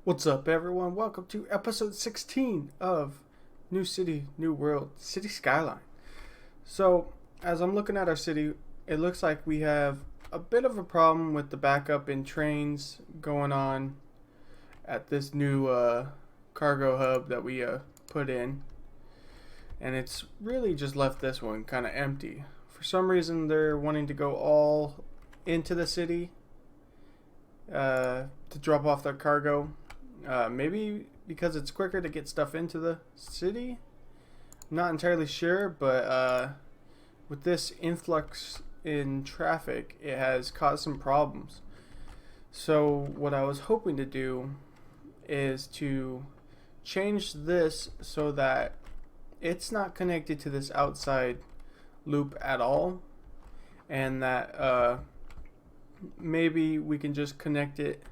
What's up, everyone? Welcome to episode 16 of New City, New World, City Skyline. So, as I'm looking at our city, it looks like we have a bit of a problem with the backup in trains going on at this new cargo hub that we put in. And it's really just left this one kind of empty. For some reason, they're wanting to go all into the city to drop off their cargo. Maybe because it's quicker to get stuff into the city. I'm not entirely sure, but with this influx in traffic, it has caused some problems. So what I was hoping to do is to change this so that it's not connected to this outside loop at all, and that maybe we can just connect it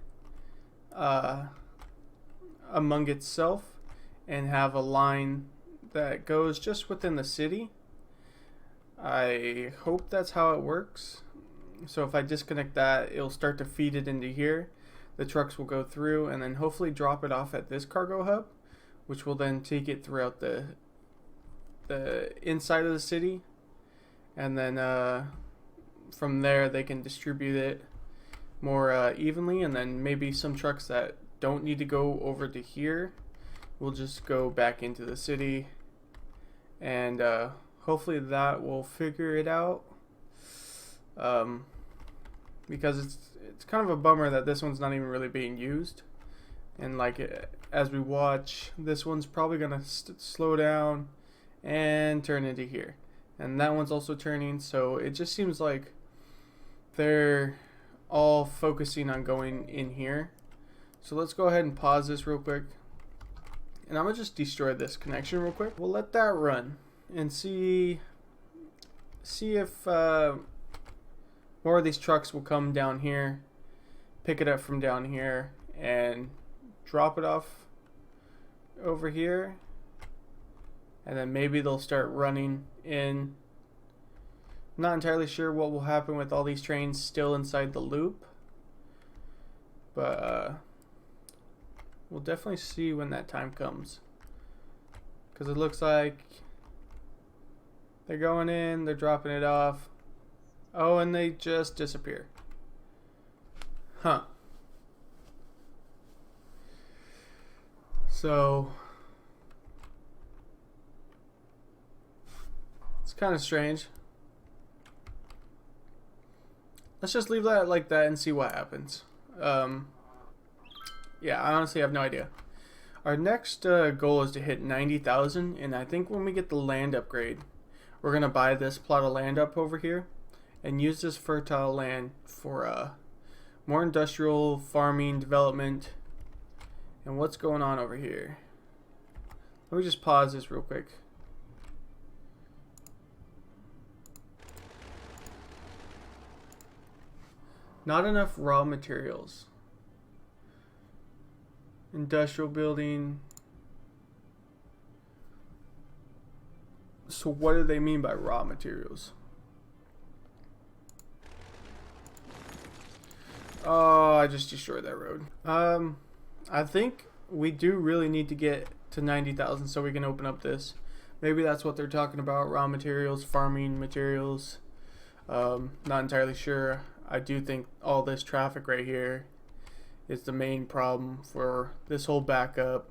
among itself and have a line that goes just within the city. I hope that's how it works. So if I disconnect that, it'll start to feed it into here. The trucks will go through and then hopefully drop it off at this cargo hub, which will then take it throughout the inside of the city, and then from there they can distribute it more evenly, and then maybe some trucks that don't need to go over to here will just go back into the city, and hopefully that will figure it out, because it's kind of a bummer that this one's not even really being used, and as we watch, this one's probably gonna slow down and turn into here, and that one's also turning, so it just seems like they're all focusing on going in here. So let's go ahead and pause this real quick, and I'm gonna just destroy this connection real quick. We'll let that run and see if more of these trucks will come down here, pick it up from down here, and drop it off over here, and then maybe they'll start running in. I'm not entirely sure what will happen with all these trains still inside the loop, but we'll definitely see when that time comes, because it looks like they're going in, they're dropping it off. Oh, and they just disappear. Huh. So it's kind of strange. Let's just leave that like that and see what happens. Yeah, I honestly have no idea. Our next goal is to hit 90,000, and I think when we get the land upgrade, we're going to buy this plot of land up over here and use this fertile land for more industrial farming development. And what's going on over here? Let me just pause this real quick. Not enough raw materials. Industrial building. So what do they mean by raw materials? Oh, I just destroyed that road. I think we do really need to get to 90,000 so we can open up this. Maybe that's what they're talking about, raw materials, farming materials. Not entirely sure. I do think all this traffic right here is the main problem for this whole backup.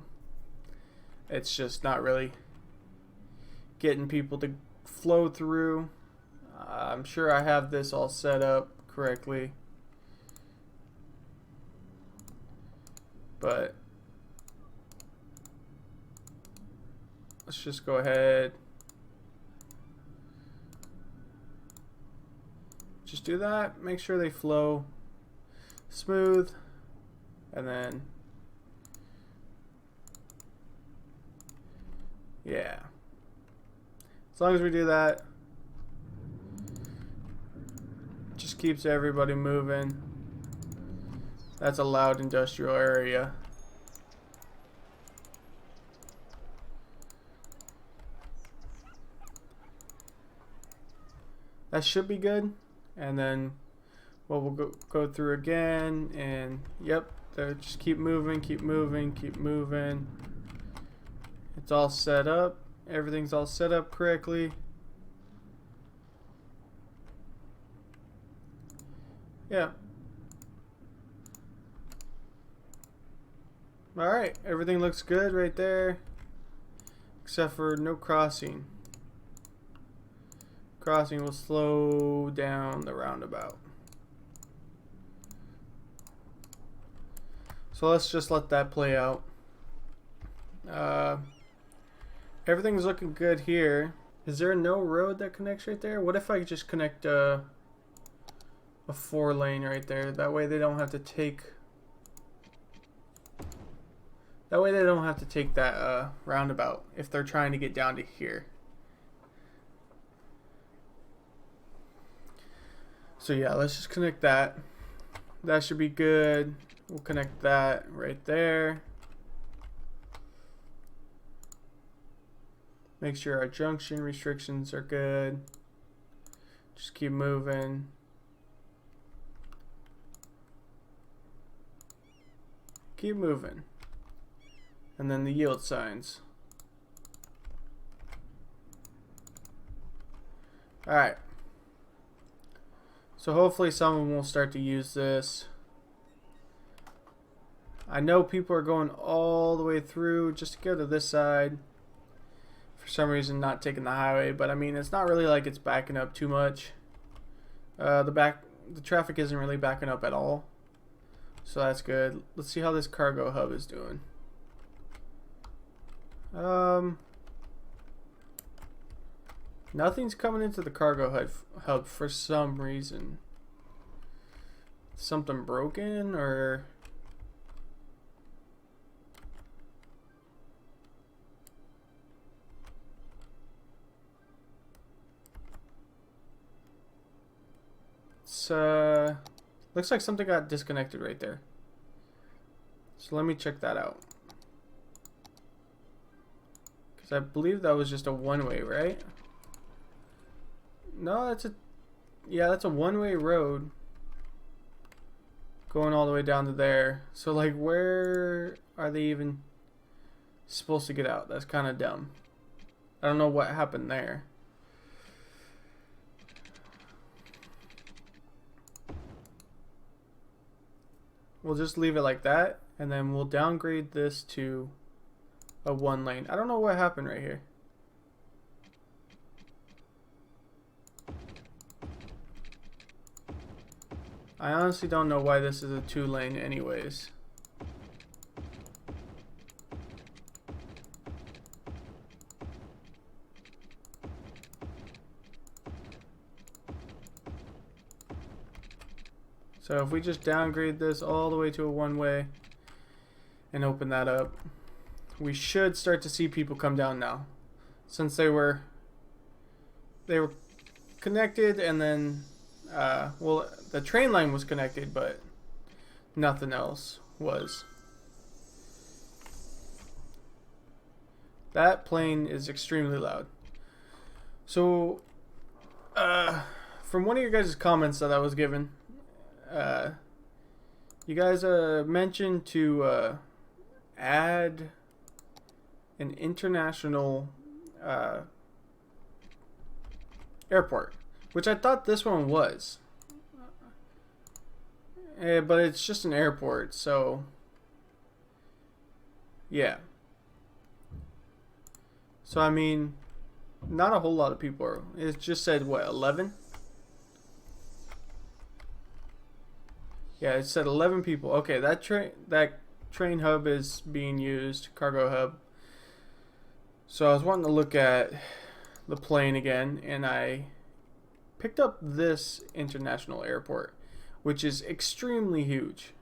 It's just not really getting people to flow through. I'm sure I have this all set up correctly, but let's just go ahead, just do that, make sure they flow smooth. And then, yeah, as long as we do that, just keeps everybody moving. That's a loud industrial area. That should be good. And then, well, we'll go through again, and yep, there. Just keep moving, keep moving, keep moving. It's all set up. Everything's all set up correctly. Yeah. Alright, everything looks good right there. Except for no crossing. Crossing will slow down the roundabout. So let's just let that play out. Everything's looking good here. Is there no road that connects right there? What if I just connect a 4-lane right there? That way they don't have to take... That way they don't have to take that roundabout if they're trying to get down to here. So yeah, let's just connect that. That should be good. We'll connect that right there. Make sure our junction restrictions are good. Just keep moving. Keep moving. And then the yield signs. Alright. So hopefully someone will start to use this. I know people are going all the way through just to go to this side. For some reason not taking the highway, but I mean it's not really like it's backing up too much. The traffic isn't really backing up at all. So that's good. Let's see how this cargo hub is doing. Nothing's coming into the cargo hub for some reason. Something broken or... It's, looks like something got disconnected right there. So let me check that out. Because I believe that was just a one-way, right? No, that's a... Yeah, that's a one-way road. Going all the way down to there. So, like, where are they even supposed to get out? That's kind of dumb. I don't know what happened there. We'll just leave it like that, and then we'll downgrade this to a 1-lane. I don't know what happened right here. I honestly don't know why this is a 2-lane anyways. So if we just downgrade this all the way to a 1-way and open that up, we should start to see people come down now. Since they were connected, and then well, the train line was connected, but nothing else was. That plane is extremely loud. So from one of your guys' comments that I was given, you guys mentioned to add an international airport, which I thought this one was, but it's just an airport, so yeah. So I mean, not a whole lot of people are. It just said what, 11? Yeah, it said 11 people. Okay, that train hub is being used, cargo hub. So I was wanting to look at the plane again, and I picked up this international airport, which is extremely huge.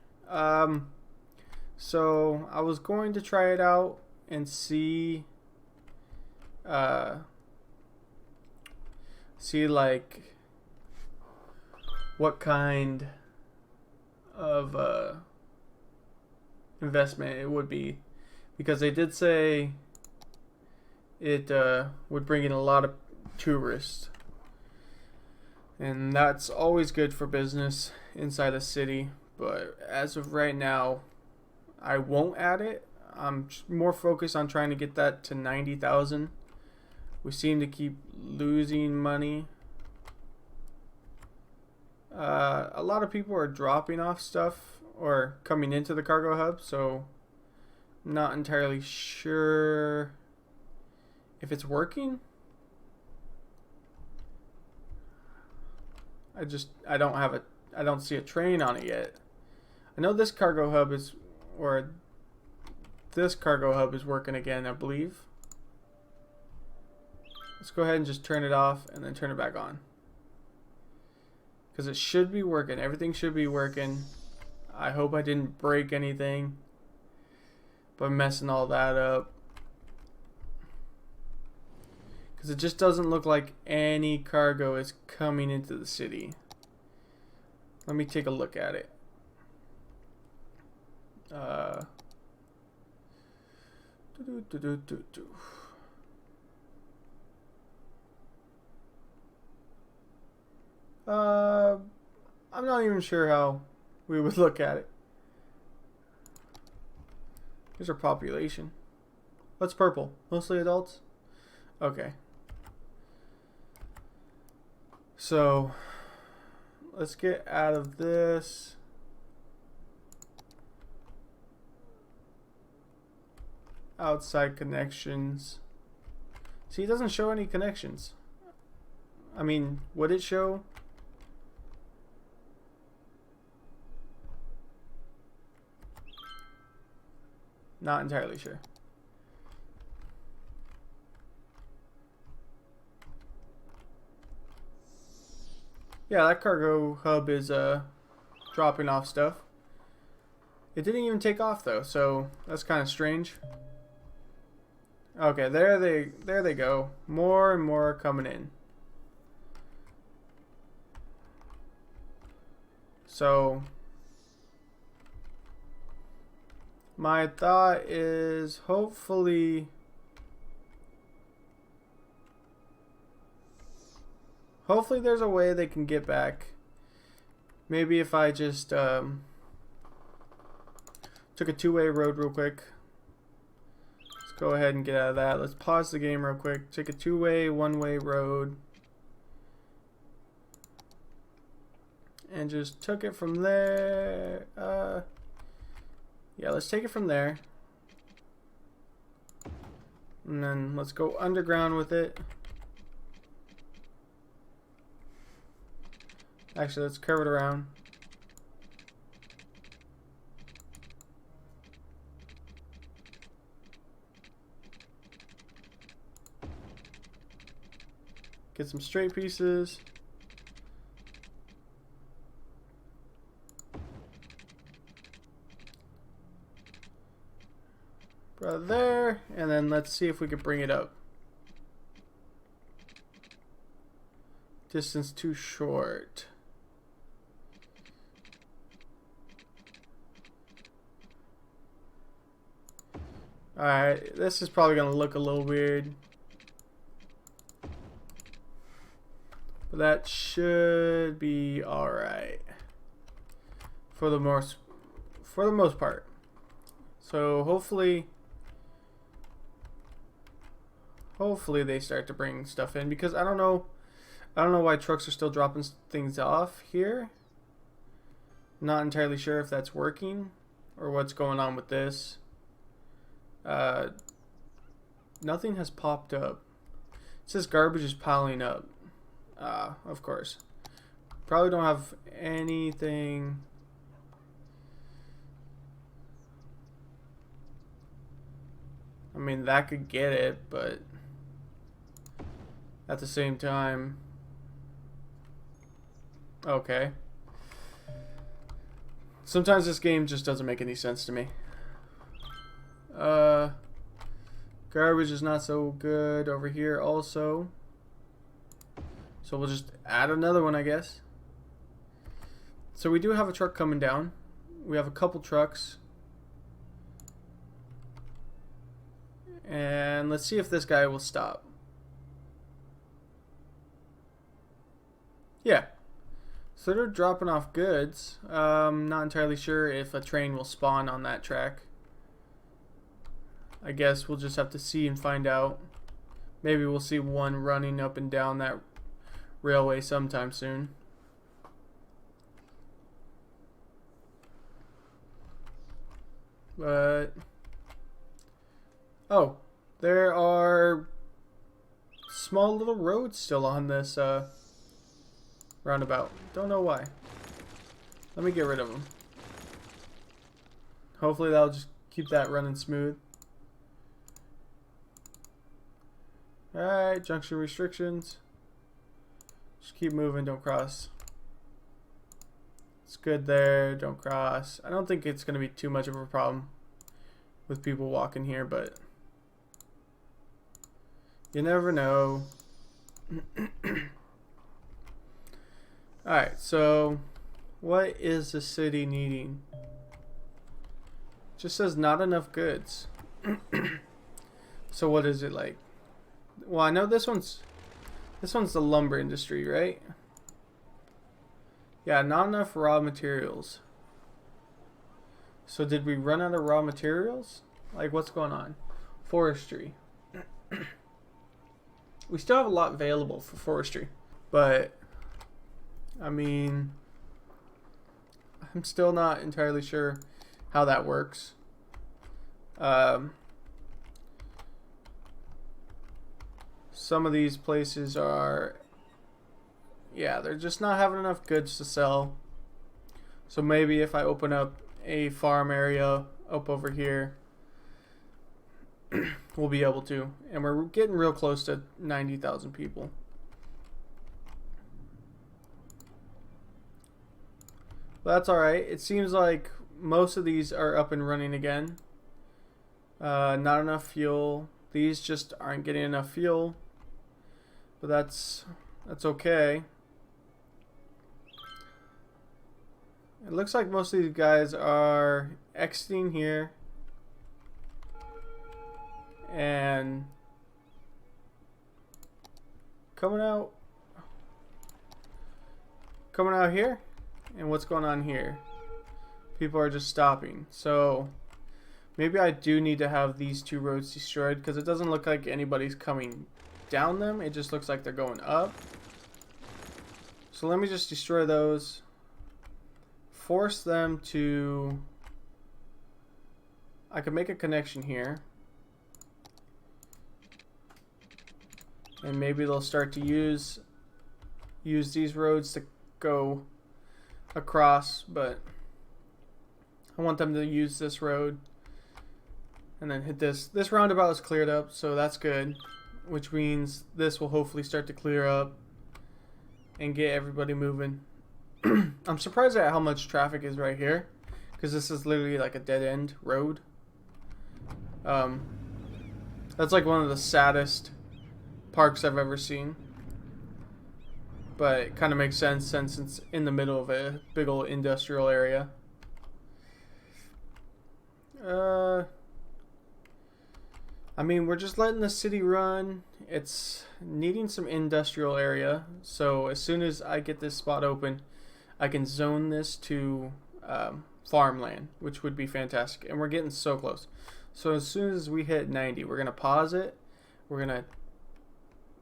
So I was going to try it out and see like what kind of investment it would be, because they did say it would bring in a lot of tourists, and that's always good for business inside a city. But as of right now, I won't add it. I'm more focused on trying to get that to 90,000. We seem to keep losing money. A lot of people are dropping off stuff or coming into the cargo hub, so I'm not entirely sure if it's working. I don't see a train on it yet. I know this cargo hub is, or this cargo hub is working again, I believe. Let's go ahead and just turn it off and then turn it back on. Because it should be working. Everything should be working. I hope I didn't break anything by messing all that up. Because it just doesn't look like any cargo is coming into the city. Let me take a look at it. I'm not even sure how we would look at it. Here's our population. What's purple? Mostly adults? Okay. So, let's get out of this. Outside connections. See, it doesn't show any connections. I mean, would it show? Not entirely sure. Yeah, that cargo hub is dropping off stuff. It didn't even take off though, so that's kind of strange. Okay, there they go. More and more coming in. So my thought is hopefully there's a way they can get back. Maybe if I just took a two-way road real quick. Let's go ahead and get out of that. Let's pause the game real quick. Take a two-way, one-way road. And just took it from there. Yeah, let's take it from there. And then let's go underground with it. Actually, let's curve it around. Get some straight pieces. Right there, and then let's see if we can bring it up. Distance too short. Alright, this is probably going to look a little weird. But that should be alright. For the most part. So hopefully they start to bring stuff in, because I don't know why trucks are still dropping things off here. Not entirely sure if that's working or what's going on with this. Nothing has popped up. It says garbage is piling up. Of course. Probably don't have anything. I mean, that could get it, but at the same time, okay. Sometimes this game just doesn't make any sense to me. Garbage is not so good over here also. So we'll just add another one, I guess. So we do have a truck coming down. We have a couple trucks. And let's see if this guy will stop. Yeah. So they're dropping off goods. Not entirely sure if a train will spawn on that track. I guess we'll just have to see and find out. Maybe we'll see one running up and down that railway sometime soon. But oh, there are small little roads still on this roundabout. Don't know why. Let me get rid of them. Hopefully that'll just keep that running smooth. Alright, junction restrictions. Just keep moving, don't cross. It's good there, don't cross. I don't think it's going to be too much of a problem with people walking here, but you never know. Alright, so what is the city needing? Just says not enough goods. So what is it like? Well, I know this one's the lumber industry, right? Yeah, not enough raw materials. So did we run out of raw materials? Like, what's going on? Forestry. We still have a lot available for forestry, but I mean, I'm still not entirely sure how that works. Some of these places are, yeah, they're just not having enough goods to sell. So maybe if I open up a farm area up over here, we'll be able to. And we're getting real close to 90,000 people. But that's alright. It seems like most of these are up and running again. Not enough fuel. These just aren't getting enough fuel. But that's okay. It looks like most of these guys are exiting here and coming out here. And what's going on here? People are just stopping. So maybe I do need to have these two roads destroyed, because it doesn't look like anybody's coming down them. It just looks like they're going up. So let me just destroy those. Force them to... I could make a connection here. And maybe they'll start to use these roads to go across, but I want them to use this road and then hit this. This roundabout is cleared up, so that's good, which means this will hopefully start to clear up and get everybody moving. I'm surprised at how much traffic is right here, because this is literally like a dead-end road. That's like one of the saddest parks I've ever seen, but it kind of makes sense since it's in the middle of a big old industrial area. I mean, we're just letting the city run. It's needing some industrial area, so as soon as I get this spot open, I can zone this to farmland, which would be fantastic. And we're getting so close. So as soon as we hit 90, we're going to pause it. We're going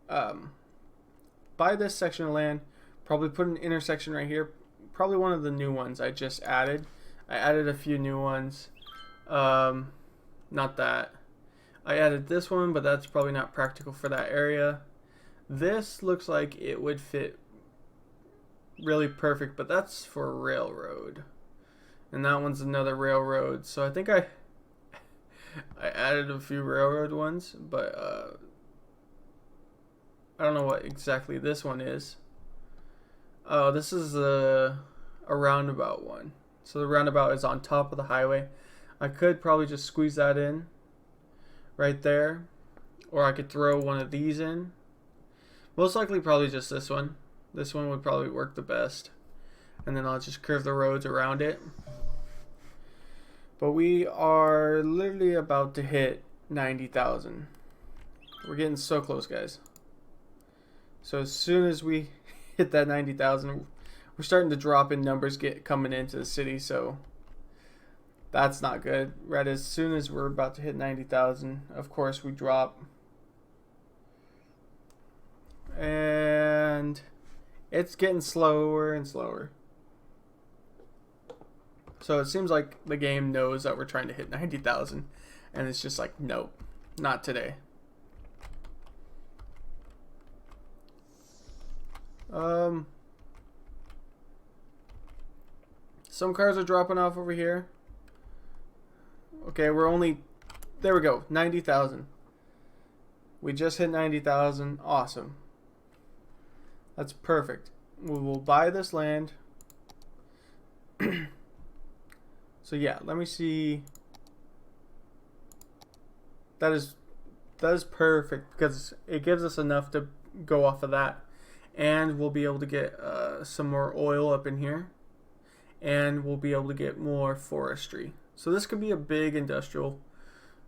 to buy this section of land, probably put an intersection right here. Probably one of the new ones I just added. I added a few new ones. Not that. I added this one, but that's probably not practical for that area. This looks like it would fit really perfect, but that's for a railroad. And that one's another railroad. So I think I added a few railroad ones, but I don't know what exactly this one is. Oh, this is a roundabout one. So the roundabout is on top of the highway. I could probably just squeeze that in right there, or I could throw one of these in. Most likely probably just this one. This one would probably work the best, and then I'll just curve the roads around it. But we are literally about to hit 90,000. We're getting so close, guys. So as soon as we hit that 90,000, we're starting to drop in numbers coming into the city, so That's not good. Right as soon as we're about to hit 90,000, of course we drop. And it's getting slower and slower. So it seems like the game knows that we're trying to hit 90,000, and it's just like, nope, not today. Some cars are dropping off over here. Okay, we're only, there we go, 90,000. We just hit 90,000. Awesome. That's perfect. We will buy this land. So yeah, let me see. That is perfect because it gives us enough to go off of that, and we'll be able to get some more oil up in here, and we'll be able to get more forestry. So this could be a big industrial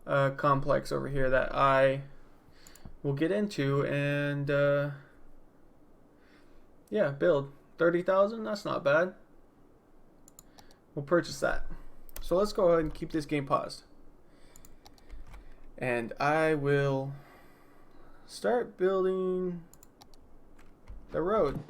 complex over here that I will get into and yeah, build. 30,000. That's not bad. We'll purchase that. So let's go ahead and keep this game paused. And I will start building the road.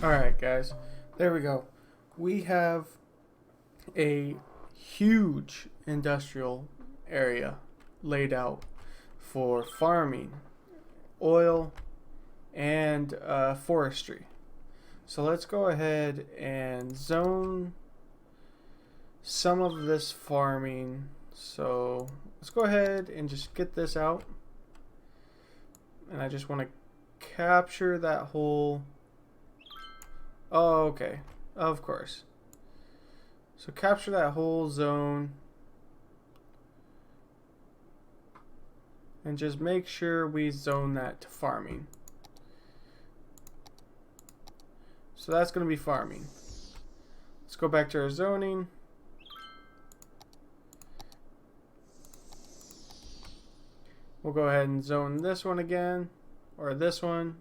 Alright guys, there we go. We have a huge industrial area laid out for farming, oil, and forestry. So let's go ahead and zone some of this farming. So let's go ahead and just get this out. And I just want to capture that whole... Oh, okay. Of course. So capture that whole zone. And just make sure we zone that to farming. So that's going to be farming. Let's go back to our zoning. We'll go ahead and zone this one again, or this one.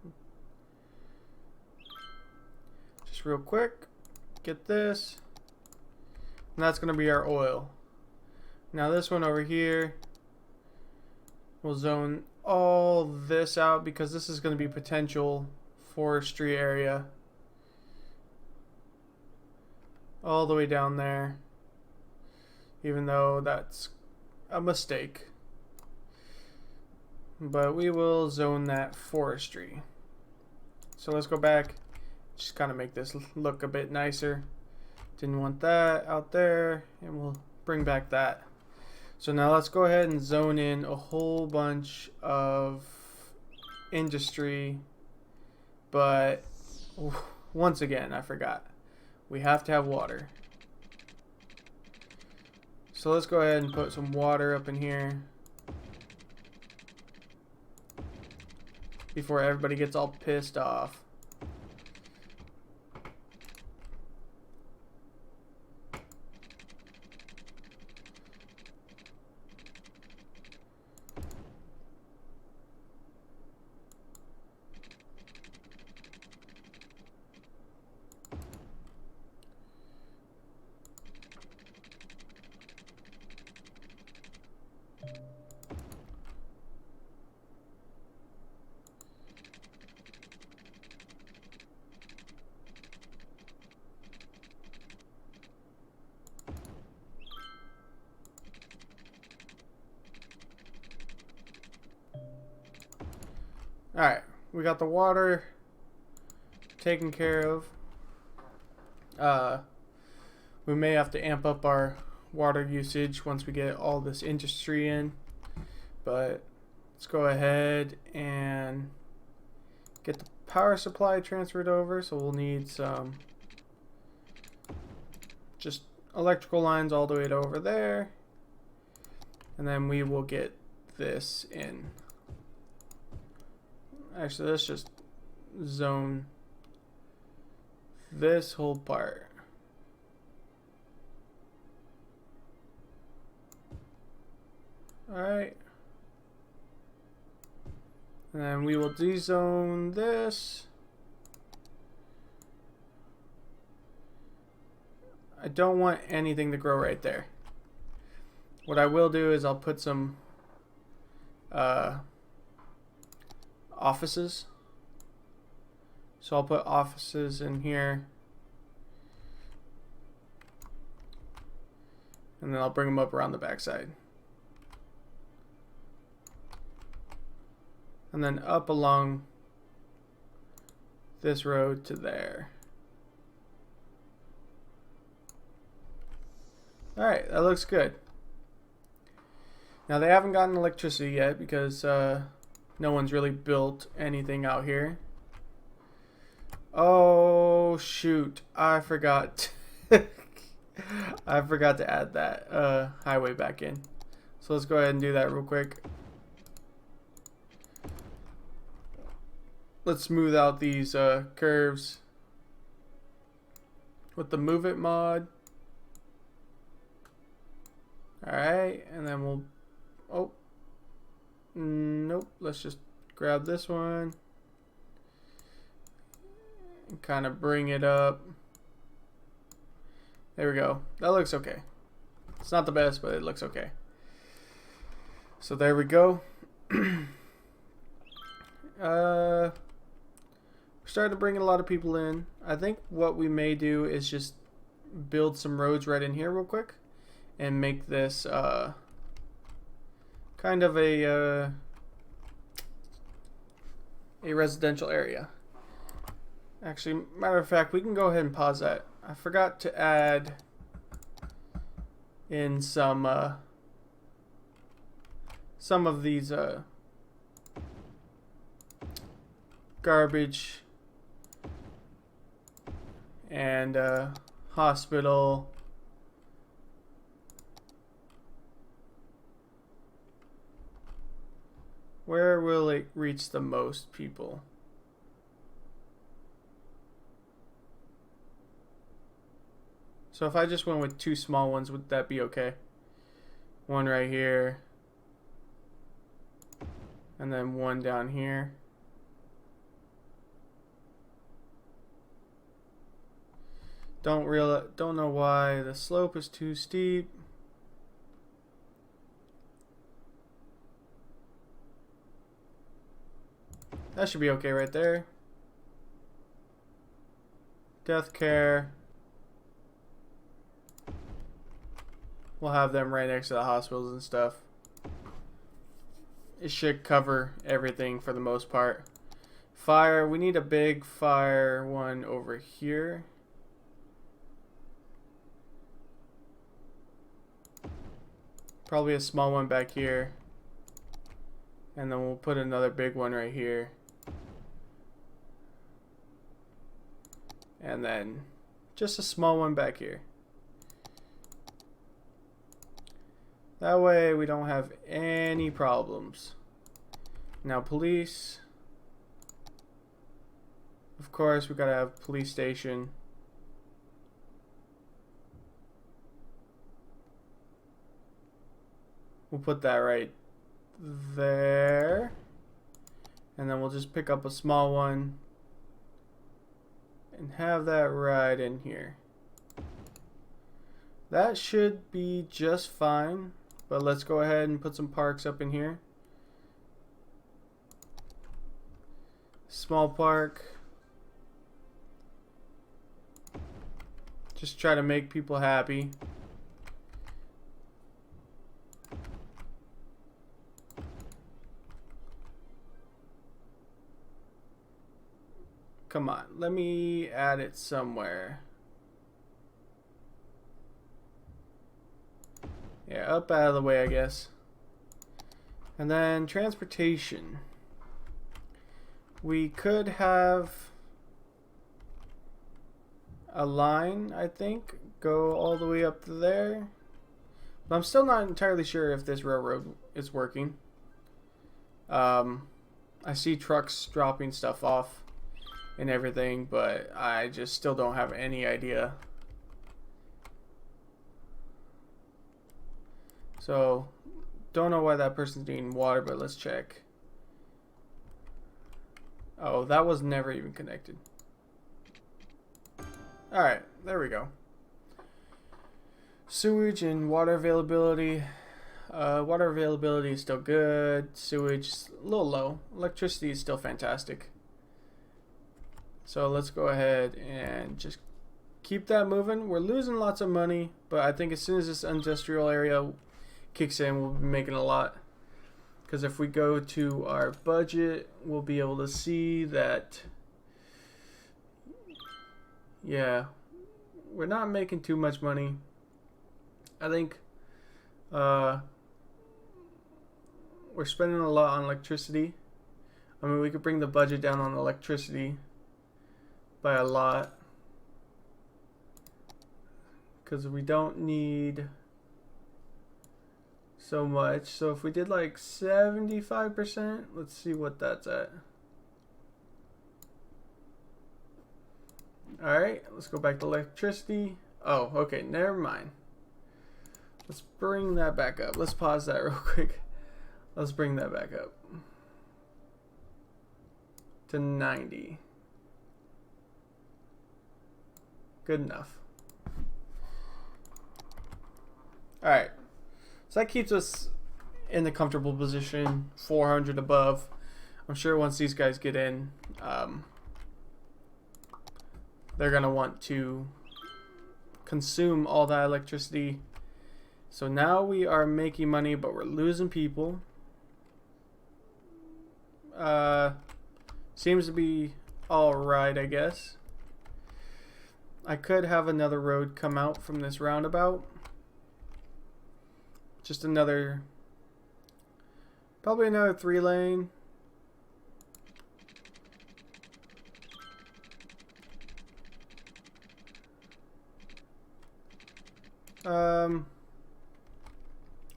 Just real quick, get this. And that's going to be our oil. Now this one over here, we'll zone all this out because this is going to be potential forestry area. All the way down there. Even though that's a mistake. But we will zone that forestry. So let's go back. Just kind of make this look a bit nicer. Didn't want that out there. And we'll bring back that. So now let's go ahead and zone in a whole bunch of industry. But once again, I forgot. We have to have water. So let's go ahead and put some water up in here. Before everybody gets all pissed off. Alright, we got the water taken care of. We may have to amp up our water usage once we get all this industry in. But let's go ahead and get the power supply transferred over. So we'll need some just electrical lines all the way to over there. And then we will get this in. Actually, let's just zone this whole part. Alright. And then we will dezone this. I don't want anything to grow right there. What I will do is I'll put some offices. So I'll put offices in here. And then I'll bring them up around the backside. And then up along this road to there. Alright, that looks good. Now they haven't gotten electricity yet because no one's really built anything out here. Oh shoot, I forgot. I forgot to add that highway back in. So let's go ahead and do that real quick. Let's smooth out these curves with the Move It mod. Alright, and then we'll... Oh. Nope, let's just grab this one. And kind of bring it up. There we go. That looks okay. It's not the best, but it looks okay. So there we go. Started to bring a lot of people in. I think what we may do is just build some roads right in here real quick and make this kind of a residential area. Actually, matter of fact, we can go ahead and pause that. I forgot to add in some of these garbage and hospital. Where will it reach the most people? So if I just went with two small ones, would that be okay? One right here. And then one down here. Don't know why the slope is too steep. That should be okay right there. Death care. We'll have them right next to the hospitals and stuff. It should cover everything for the most part. Fire, we need a big fire one over here. Probably a small one back here. And then we'll put another big one right here. And then just a small one back here. That way we don't have any problems. Now police. Of course we gotta have police station. We'll put that right there. And then we'll just pick up a small one and have that right in here. That should be just fine. But let's go ahead and put some parks up in here. Small park. Just try to make people happy. Come on, let me add it somewhere. Yeah, up out of the way, I guess. And then transportation. We could have a line, I think, go all the way up to there. But I'm still not entirely sure if this railroad is working. I see trucks dropping stuff off and everything, but I just still don't have any idea. So, don't know why that person's needing water, but let's check. Oh, that was never even connected. Alright, there we go. Sewage and water availability. Water availability is still good. Sewage is a little low. Electricity is still fantastic. So let's go ahead and just keep that moving. We're losing lots of money, but I think as soon as this industrial area kicks in, we'll be making a lot. Because if we go to our budget, we'll be able to see that, yeah, we're not making too much money. I think we're spending a lot on electricity. I mean, we could bring the budget down on electricity by a lot, because we don't need so much. So if we did like 75%, let's see what that's at. Alright, let's go back to electricity. Oh, okay, never mind. Let's bring that back up. Let's pause that real quick. Let's bring that back up to 90. Good enough. Alright. So that keeps us in the comfortable position, 400 above. I'm sure once these guys get in, they're going to want to consume all that electricity. So now we are making money, but we're losing people. Seems to be alright, I guess. I could have another road come out from this roundabout. Just another, probably another 3-lane.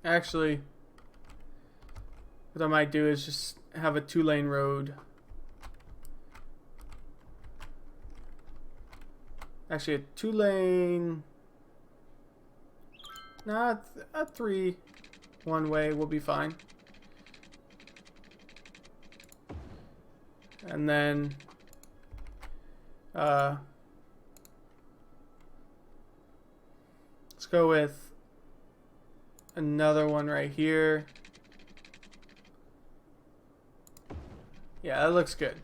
Actually, what I might do is just have a 2-lane road. Actually, a 2-lane. Nah, a 3 one-way will be fine. and then let's go with another one right here. Yeah, that looks good.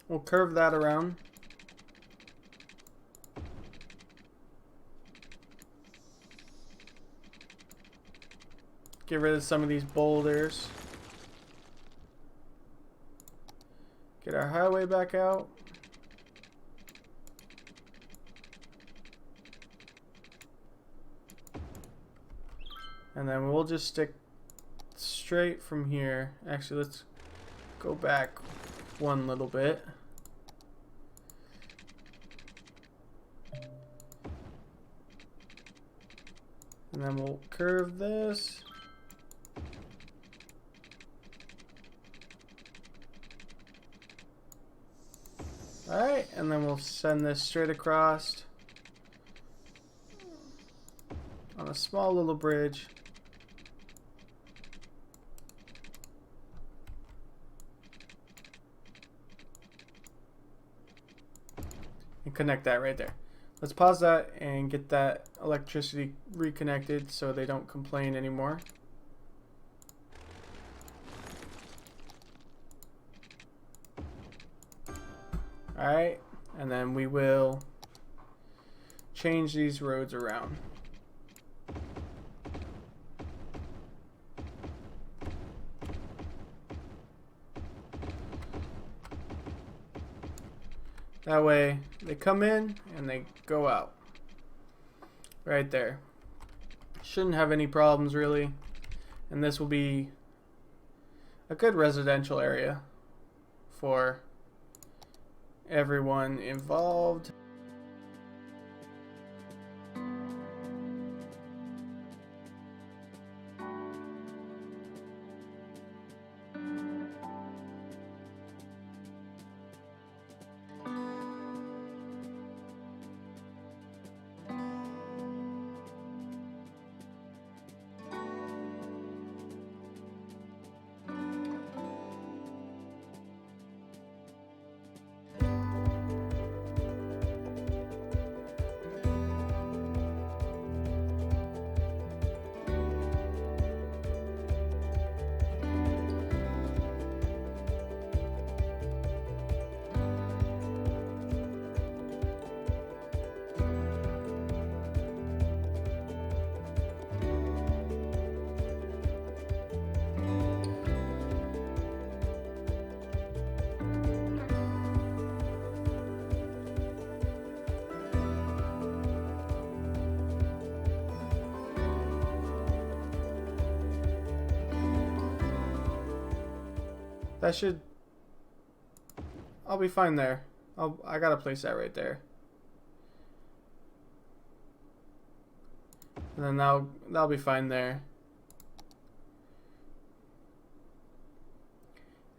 We'll curve that around. Get rid of some of these boulders. Get our highway back out. And then we'll just stick straight from here. Actually, let's go back one little bit. And then we'll curve this. Alright, and then we'll send this straight across on a small little bridge. And connect that right there. Let's pause that and get that electricity reconnected so they don't complain anymore. Alright, and then we will change these roads around. That way they come in and they go out. Right there. Shouldn't have any problems really. And this will be a good residential area for everyone involved. That should... I'll be fine there. I gotta place that right there. And then that'll be fine there.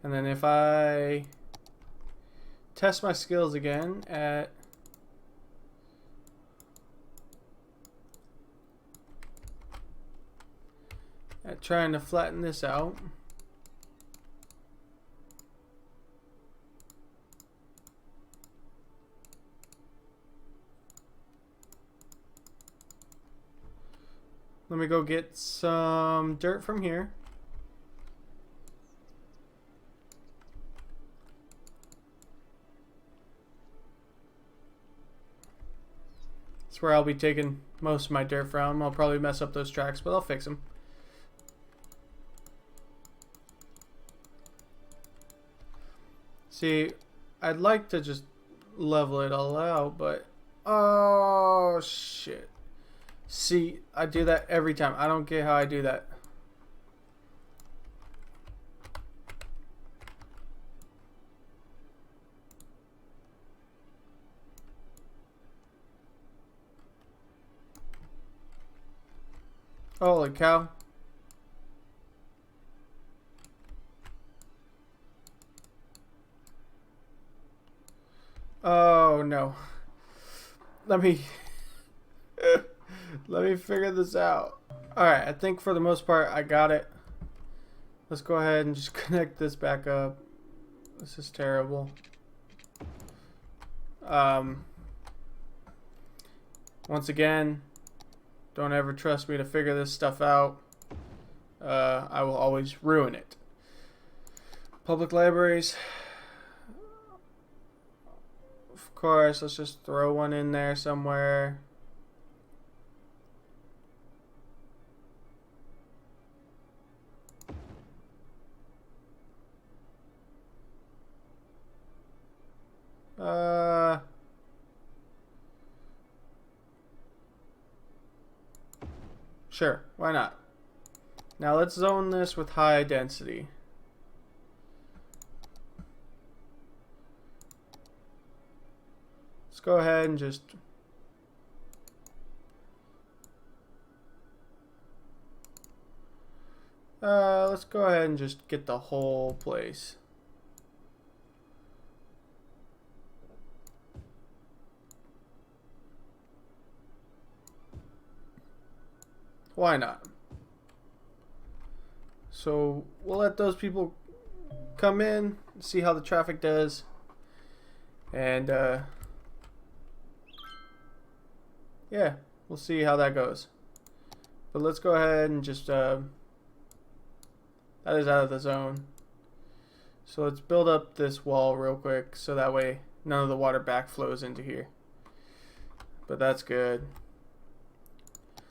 And then if I test my skills again at trying to flatten this out. Let me go get some dirt from here. That's where I'll be taking most of my dirt from. I'll probably mess up those tracks, but I'll fix them. See, I'd like to just level it all out, but... Oh, shit. See, I do that every time. I don't get how I do that. Holy cow. Oh no. Let me figure this out. Alright, I think for the most part I got it. let's go ahead and just connect this back up. This is terrible. Once again, don't ever trust me to figure this stuff out. I will always ruin it. Public libraries. Of course, let's just throw one in there somewhere. Sure, why not? Now let's zone this with high density. Let's go ahead and just let's go ahead and just get the whole place. Why not? So we'll let those people come in, see how the traffic does, and yeah, we'll see how that goes. But let's go ahead and just that is out of the zone. So let's build up this wall real quick so that way none of the water backflows into here. But that's good.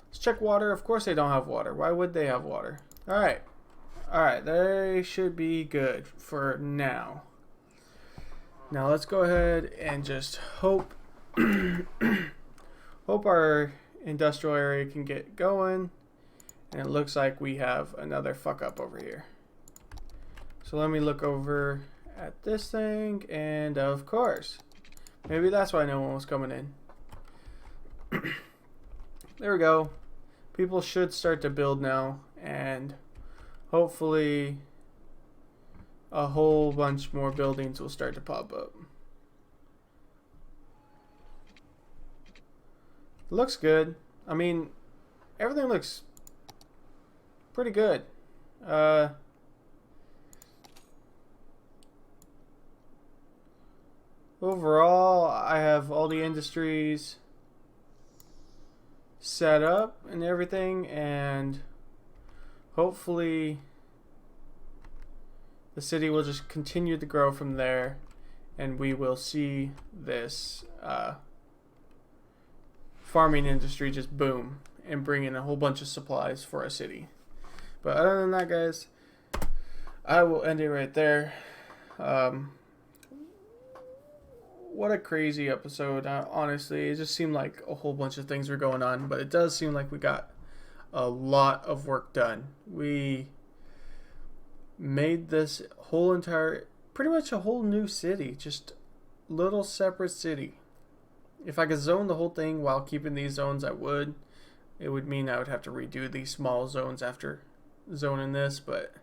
Let's check water. Of course they don't have water. Why would they have water? Alright. Alright, they should be good for now. Now let's go ahead and just hope hope our industrial area can get going. And it looks like we have another fuck up over here. So let me look over at this thing, and of course, maybe that's why no one was coming in. There we go. People should start to build now, and hopefully a whole bunch more buildings will start to pop up. Looks good. I mean, everything looks pretty good. Overall, I have all the industries set up and everything, and hopefully the city will just continue to grow from there, and we will see this farming industry just boom and bring in a whole bunch of supplies for our city. But other than that, guys, I will end it right there. What a crazy episode. Honestly, it just seemed like a whole bunch of things were going on, but it does seem like we got a lot of work done. We made this whole entire, pretty much a whole new city, just little separate city. If I could zone the whole thing while keeping these zones, I would. It would mean I would have to redo these small zones after zoning this, but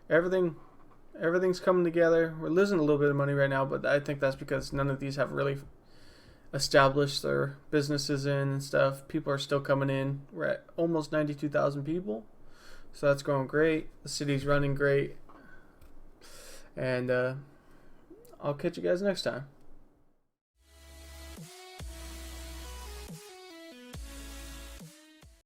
everything's coming together. We're losing a little bit of money right now, but I think that's because none of these have really established their businesses in and stuff. People are still coming in. We're at almost 92,000 people, so that's going great. The city's running great, and I'll catch you guys next time.